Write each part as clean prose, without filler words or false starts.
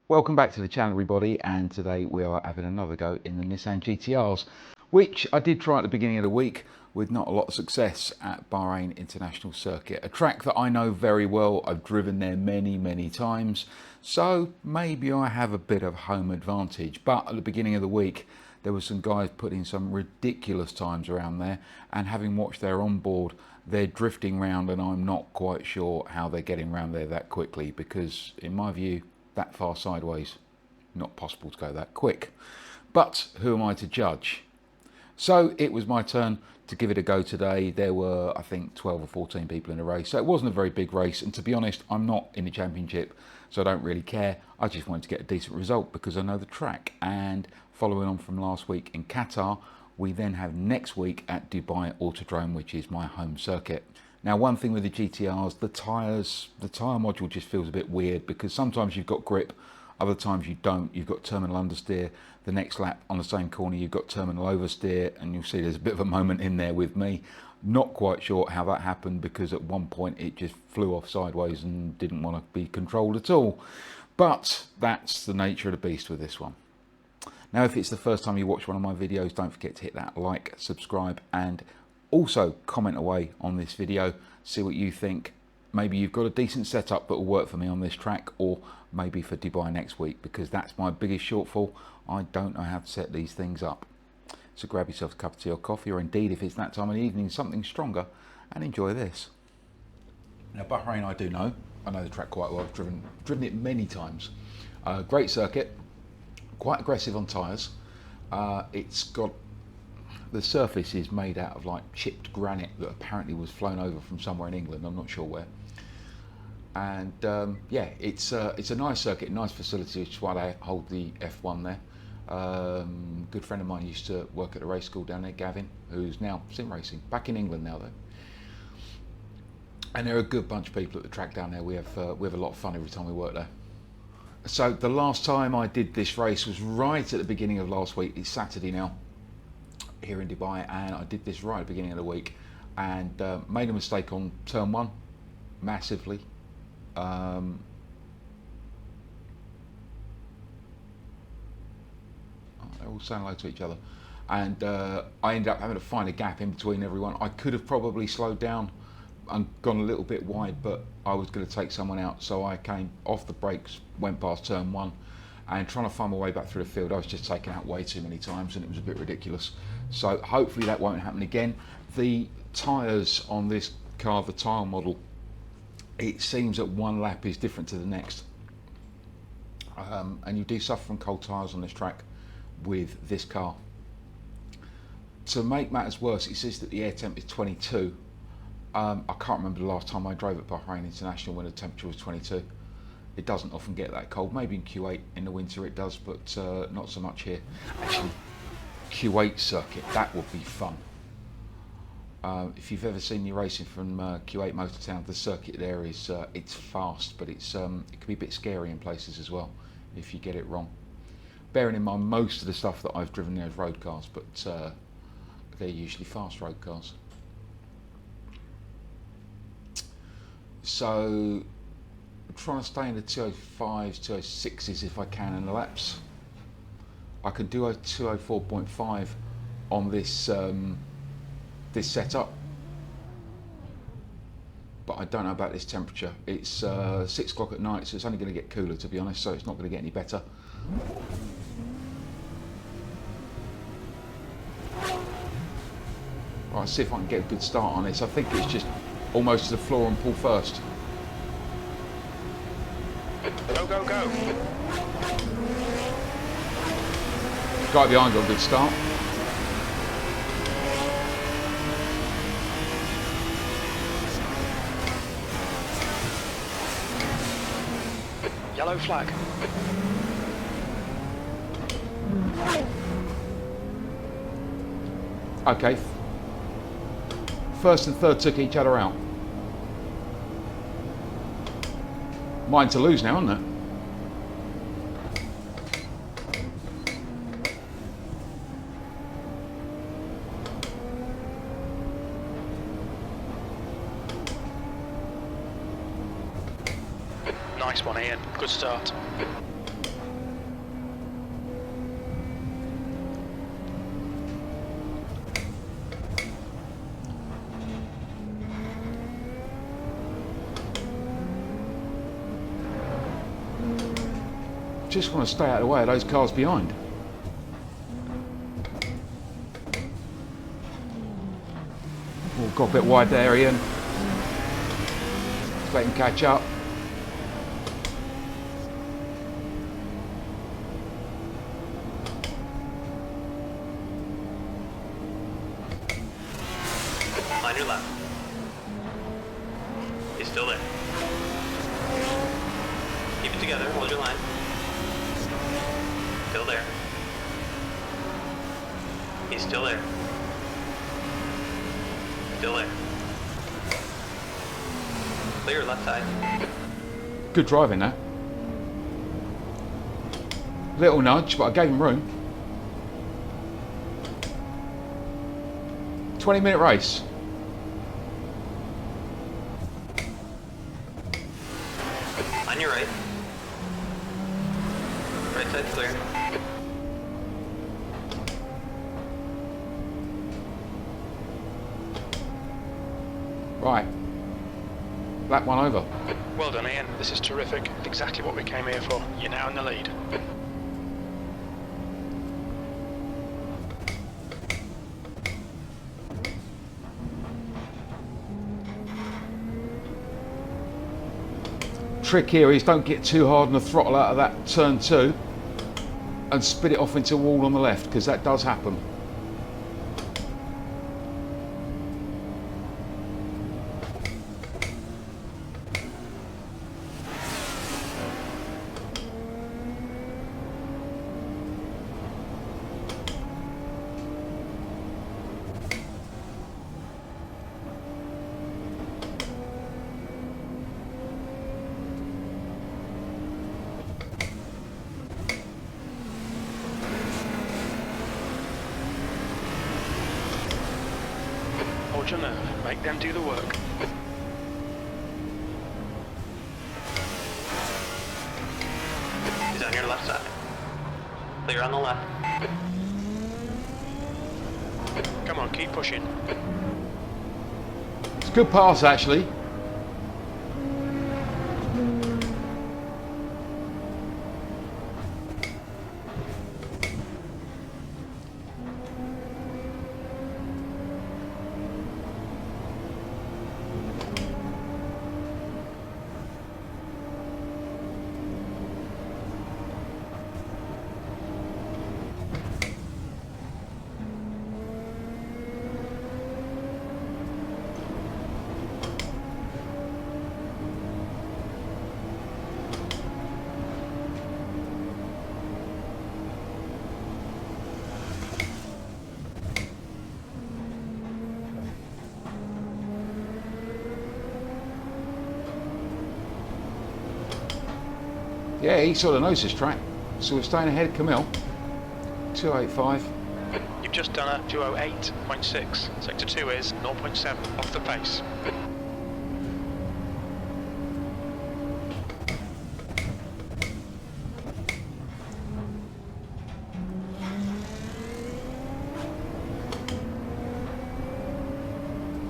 Welcome back to the channel, everybody, and today we are having another go in the Nissan GTRs, which I did try at the beginning of the week with not a lot of success at Bahrain International Circuit, a track that I know very well. I've driven there many times, so maybe I have a bit of home advantage. But at the beginning of the week there were some guys putting some ridiculous times around there, and having watched their onboard, they're drifting round, and I'm not quite sure how they're getting around there that quickly, because in my view, that far sideways, not possible to go that quick. But who am I to judge? So it was my turn to give it a go today. There were, I think, 12 or 14 people in the race, so it wasn't a very big race, and to be honest, I'm not in the championship, so I don't really care. I just wanted to get a decent result because I know the track. And following on from last week in Qatar, we then have next week at Dubai Autodrome, which is my home circuit. Now, one thing with the GTRs, the tyre module just feels a bit weird, because sometimes you've got grip, other times you don't. You've got terminal understeer. The next lap on the same corner, you've got terminal oversteer, and you'll see there's a bit of a moment in there with me. Not quite sure how that happened, because at one point it just flew off sideways and didn't want to be controlled at all. But that's the nature of the beast with this one. Now, if it's the first time you watch one of my videos, don't forget to hit that like, subscribe, and also comment away on this video. See what you think. Maybe you've got a decent setup that will work for me on this track, or maybe for Dubai next week, because that's my biggest shortfall. I don't know how to set these things up. So grab yourself a cup of tea or coffee, or indeed, if it's that time of the evening, something stronger, and enjoy this. Now, Bahrain, I do know. I know the track quite well. I've driven it many times. Great circuit, quite aggressive on tyres. It's got, the surface is made out of like chipped granite that apparently was flown over from somewhere in England. I'm not sure where. And yeah, it's a nice circuit, nice facility, which is why they hold the F1 there. Good friend of mine used to work at a race school down there, Gavin, who's now sim racing, back in England now though. And they're a good bunch of people at the track down there. We have a lot of fun every time we work there. So the last time I did this race was right at the beginning of last week. It's Saturday now, here in Dubai, and I did this right at the beginning of the week, and made a mistake on turn one, massively. Oh, they're all saying hello to each other, and I ended up having to find a gap in between everyone. I could have probably slowed down and gone a little bit wide, but I was going to take someone out, so I came off the brakes, went past turn one, and trying to find my way back through the field, I was just taken out way too many times, and it was a bit ridiculous. So hopefully that won't happen again. The tyres on this car, the tyre model, it seems that one lap is different to the next, and you do suffer from cold tyres on this track with this car. To make matters worse, it says that the air temp is 22. I can't remember the last time I drove at Bahrain International when the temperature was 22. It doesn't often get that cold. Maybe in Q8 in the winter it does, but not so much here. Actually, Q8 circuit, that would be fun. If you've ever seen me racing from Q8 Motor Town, the circuit there is it's fast, but it's it can be a bit scary in places as well if you get it wrong. Bearing in mind most of the stuff that I've driven there is road cars, but they're usually fast road cars. So I'm trying to stay in the 205s, 206s if I can in the laps. I can do a 204.5 on this this setup, but I don't know about this temperature. It's 6 o'clock at night, so it's only going to get cooler, to be honest, so it's not going to get any better. Right, let's see if I can get a good start on this. I think it's just almost to the floor and pull first. Go, go, go. Guy behind got a good start. Yellow flag. Okay. First and third took each other out. Mine to lose now, isn't it? Nice one, Ian. Good start. just want to stay out of the way of those cars behind. Oh, got a bit wide there, Ian. Let's let him catch up. On your left. He's still there. Keep it together, hold your line. Still there. He's still there. Still there. Clear left side. Good driving that. Little nudge, but I gave him room. 20-minute race. On your right. Right side's clear. Right. Lap one over. Well done, Ian. This is terrific. Exactly what we came here for. You're now in the lead. Trick here is don't get too hard on the throttle out of that turn 2 and spit it off into a wall on the left, because that does happen. Hold your nerve. Make them do the work. He's on your left side. Clear on the left. Come on, keep pushing. It's a good pass, actually. Yeah, he sort of knows this track. So we're staying ahead of Camille. 285. You've just done a 208.6. Sector 2 is 0.7 off the pace.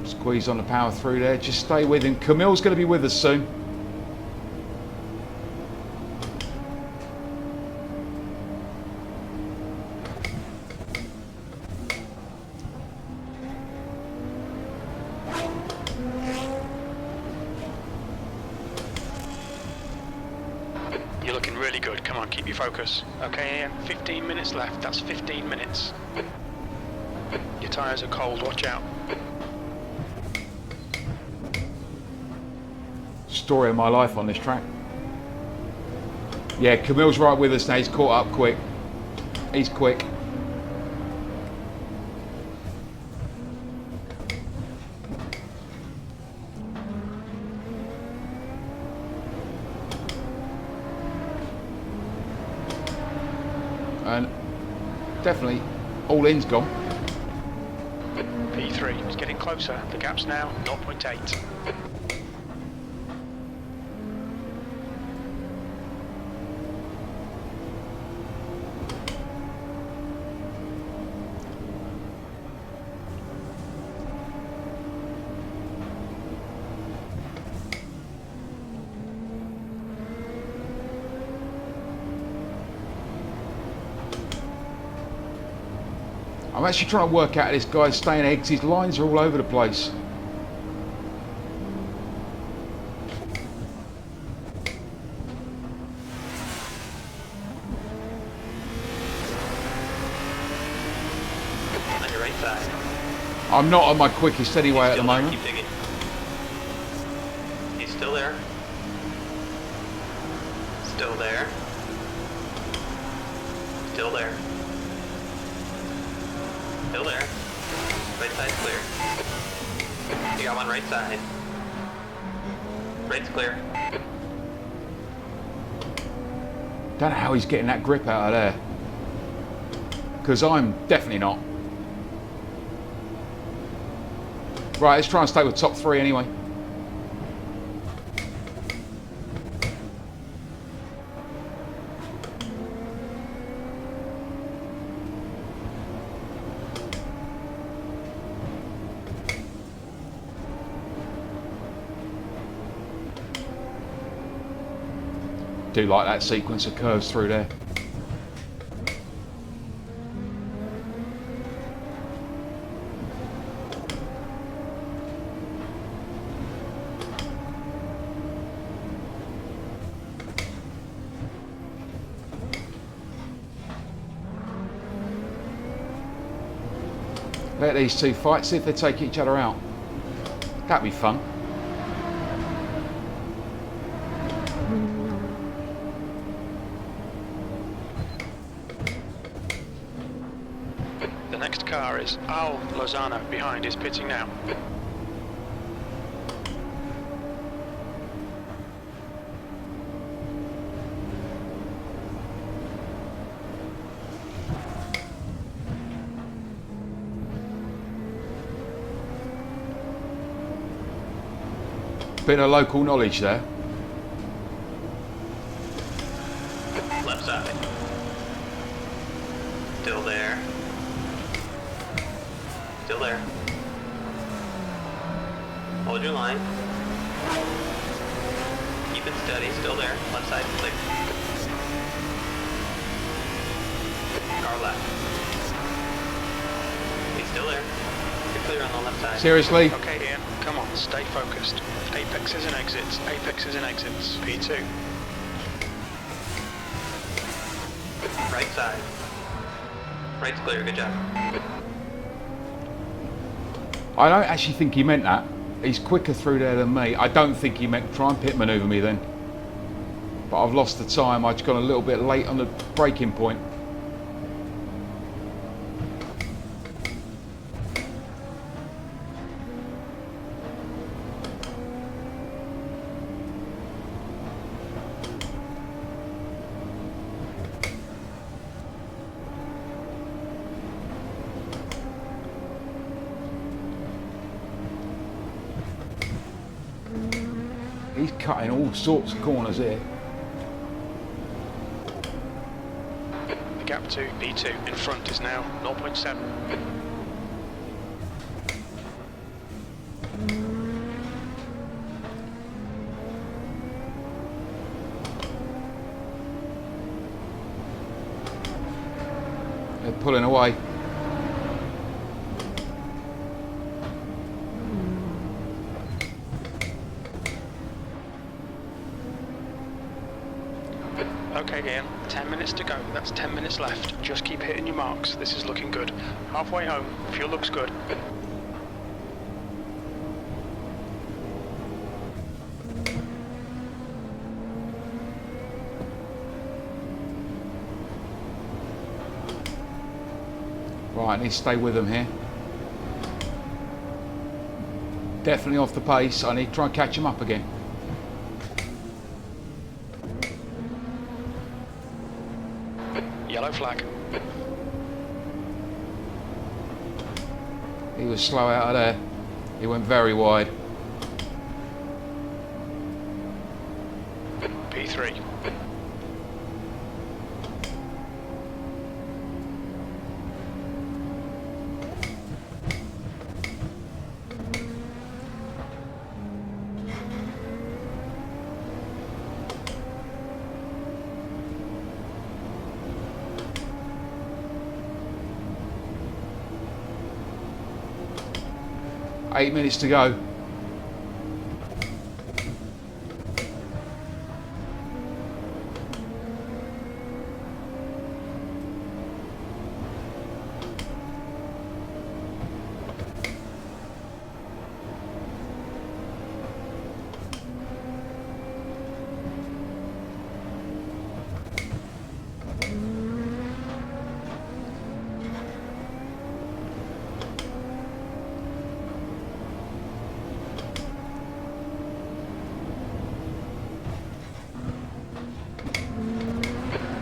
Squeeze on the power through there. Just stay with him. Camille's going to be with us soon. You're looking really good. Come on, keep your focus. Okay, Ian, 15 minutes left. That's 15 minutes. Your tyres are cold. Watch out. Story of my life on this track. Yeah, Camille's right with us now. He's caught up quick. He's quick. And definitely all in's gone. P3 is getting closer. The gap's now 0.8. I'm actually trying to work out how this guy's staying ahead because his lines are all over the place. On your right side. I'm not on my quickest anyway at the moment. Keep digging. He's still there. Still there. Still there. Still there. Right side's clear. You got one right side. Right's clear. Don't know how he's getting that grip out of there. Because I'm definitely not. Right, let's try and stay with top 3 anyway. Do like that sequence of curves through there. Let these two fight, see if they take each other out. That'd be fun. The next car is Al Lozano behind, is pitting now. Bit of local knowledge there. Left side. Still there. Still there. Hold your line. Keep it steady. Still there. Left side clear. Car left. He's still there. You're clear on the left side. Seriously? Okay, Ian, come on, stay focused. Apexes and exits, apexes and exits. P2. Right side. Right's clear. Good job. I don't actually think he meant that. He's quicker through there than me. I don't think he meant try and pit manoeuvre me then. But I've lost the time. I've just gone a little bit late on the braking point. He's cutting all sorts of corners here. The gap to P2 in front is now 0.7. They're pulling away. Okay, Ian, 10 minutes to go. That's 10 minutes left. Just keep hitting your marks. This is looking good. Halfway home, fuel looks good. Right, I need to stay with them here. Definitely off the pace. I need to try and catch him up again. Yellow flag. He was slow out of there. He went very wide. P3. 8 minutes to go.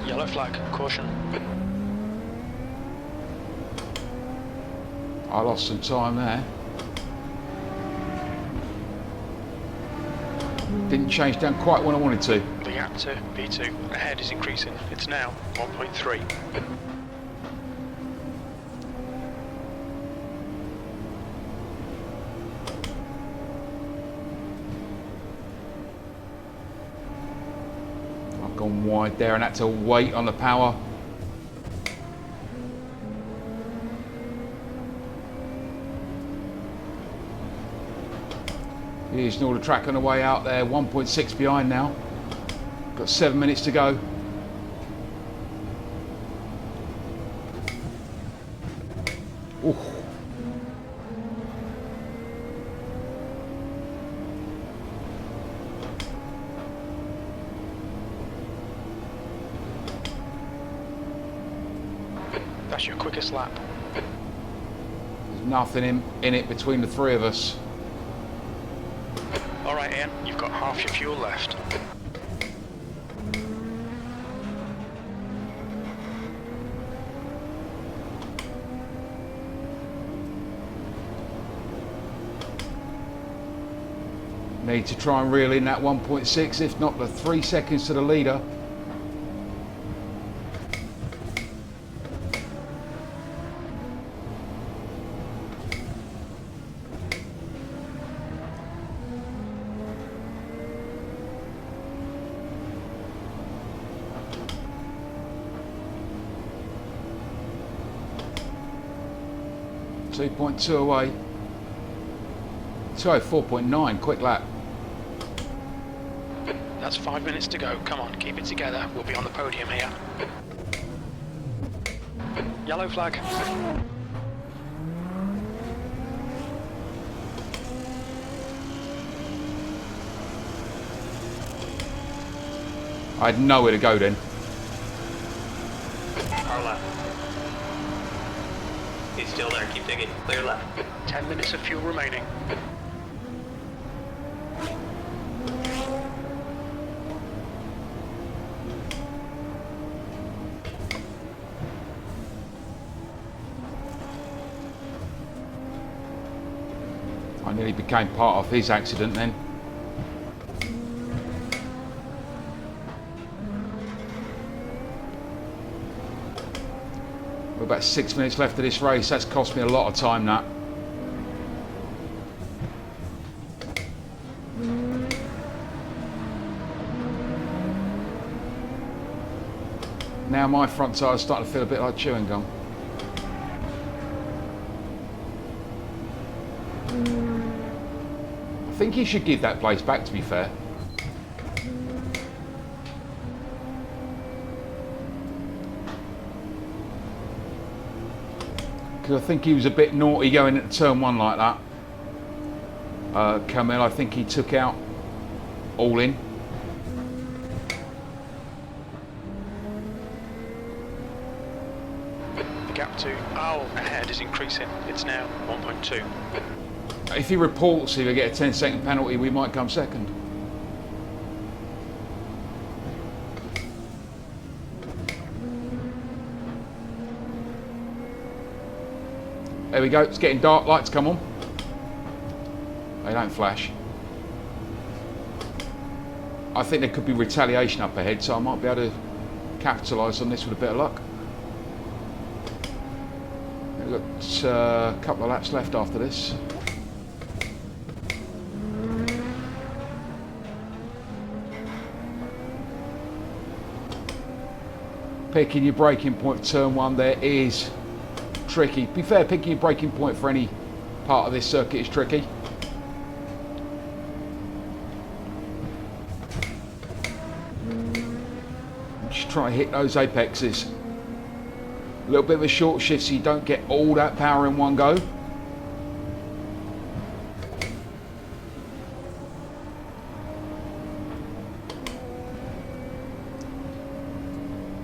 Yellow flag, caution. I lost some time there. Didn't change down quite when I wanted to. The gap to V2 ahead is increasing. It's now 1.3. I've gone wide there and had to wait on the power. Using all the track on the way out there, 1.6 behind now. Got 7 minutes to go. Ooh. That's your quickest lap. There's nothing in it between the three of us. Alright Ian, you've got half your fuel left. Need to try and reel in that 1.6, if not the 3 seconds to the leader. .2 away. 204.9, quick lap. That's 5 minutes to go. Come on, keep it together. We'll be on the podium here. Yellow flag. I had nowhere to go then. Our left. He's still there. Keep digging. Clear left. 10 minutes of fuel remaining. I nearly became part of his accident then. We're about 6 minutes left of this race. That's cost me a lot of time, that. Now my front tyre's starting to feel a bit like chewing gum. I think he should give that place back, to be fair. Because I think he was a bit naughty going into turn one like that. Camille, I think he took out all in. The gap to ahead is increasing. It's now 1.2. If he reports, if we get a 10-second penalty, we might come second. There we go, it's getting dark, lights come on. They don't flash. I think there could be retaliation up ahead, so I might be able to capitalise on this with a bit of luck. We've got a couple of laps left after this. Picking your braking point for turn one there is tricky. Be fair, picking your braking point for any Part of this circuit is tricky. Just try to hit those apexes. A little bit of a short shift so you don't get all that power in one go.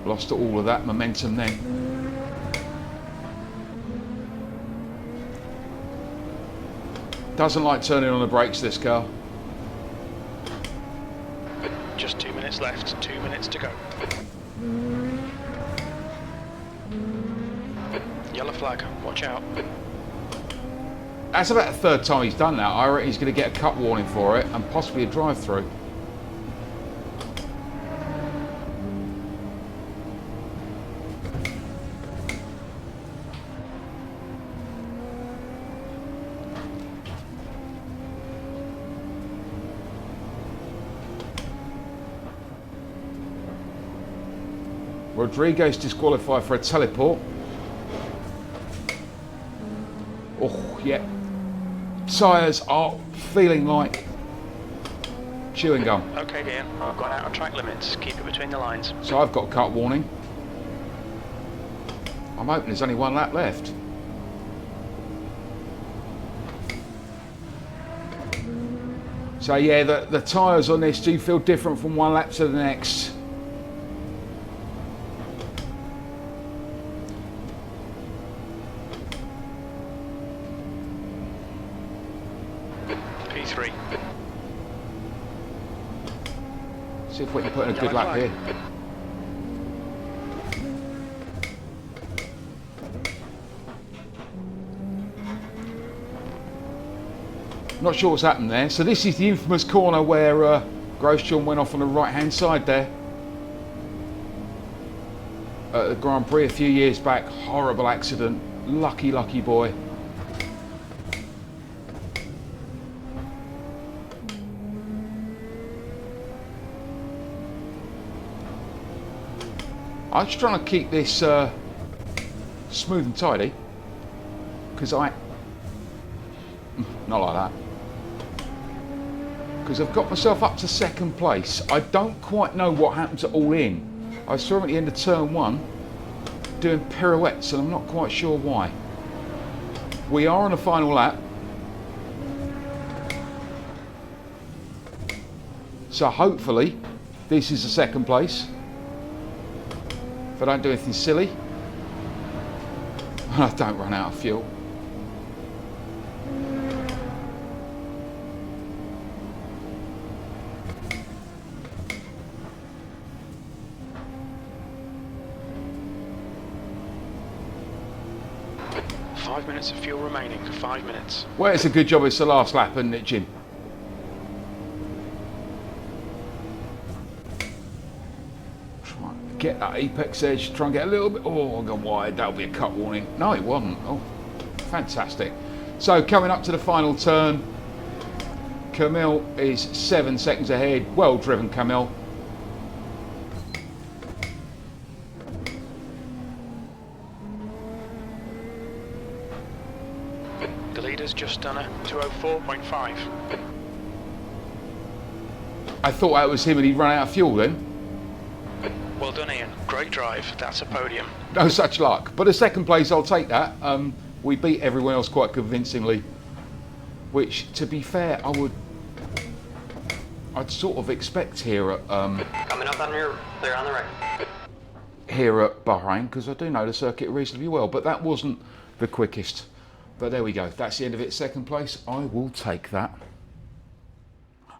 Lost all of that momentum then. Doesn't like turning on the brakes, this car. Just 2 minutes left, 2 minutes to go. Yellow flag, watch out. That's about the third time he's done that. I reckon he's going to get a cut warning for it and possibly a drive-through. Rodrigo's disqualified for a teleport. Oh, yeah. Tyres are feeling like chewing gum. Okay, Ian, I've gone out of track limits. Keep it between the lines. So I've got a cut warning. I'm hoping there's only one lap left. So yeah, the tyres on this do feel different from one lap to the next. P3. See if we can put in a good lap here. Not sure what's happened there. So this is the infamous corner where Grosjean went off on the right hand side there. At the Grand Prix a few years back. Horrible accident. Lucky, lucky boy. I'm just trying to keep this smooth and tidy, because not like that, because I've got myself up to second place. I don't quite know what happened to all in. I saw him at the end of turn one doing pirouettes and I'm not quite sure why. We are on the final lap, so hopefully this is the second place. If I don't do anything silly, and I don't run out of fuel. Five minutes of fuel remaining, 5 minutes. Well, it's a good job it's the last lap, isn't it, Jim? Get that apex edge, try and get a little bit. Oh, I've gone wide, that'll be a cut warning. No, it wasn't. Oh, fantastic. So coming up to the final turn, Camille is 7 seconds ahead. Well driven, Camille. The leader's just done a 204.5. I thought that was him and he'd run out of fuel then. Well done, Ian. Great drive. That's a podium. No such luck. But a second place, I'll take that. We beat everyone else quite convincingly, which, to be fair, I'd sort of expect here at Coming up on your, they're on the right. here at Bahrain, because I do know the circuit reasonably well. But that wasn't the quickest. But there we go. That's the end of it. Second place. I will take that.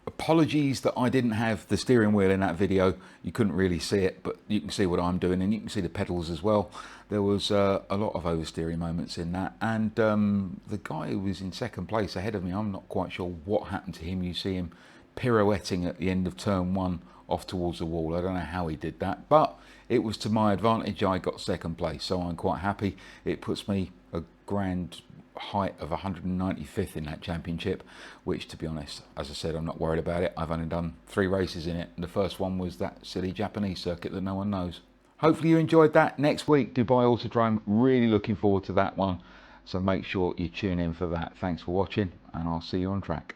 Apologies that I didn't have the steering wheel in that video. You couldn't really see it, but you can see what I'm doing, and you can see the pedals as well. There was a lot of oversteering moments in that, and the guy who was in second place ahead of me, I'm not quite sure what happened to him. You see him pirouetting at the end of turn one off towards the wall. I don't know how he did that, but it was to my advantage. I got second place, so I'm quite happy. It puts me a grand height of 195th in that championship, which, to be honest, as I said, I'm not worried about it. I've only done 3 races in it. The first one was that silly Japanese circuit that no one knows. Hopefully you enjoyed that. Next week, Dubai Autodrome, really looking forward to that one. So make sure you tune in for that. Thanks for watching, and I'll see you on track.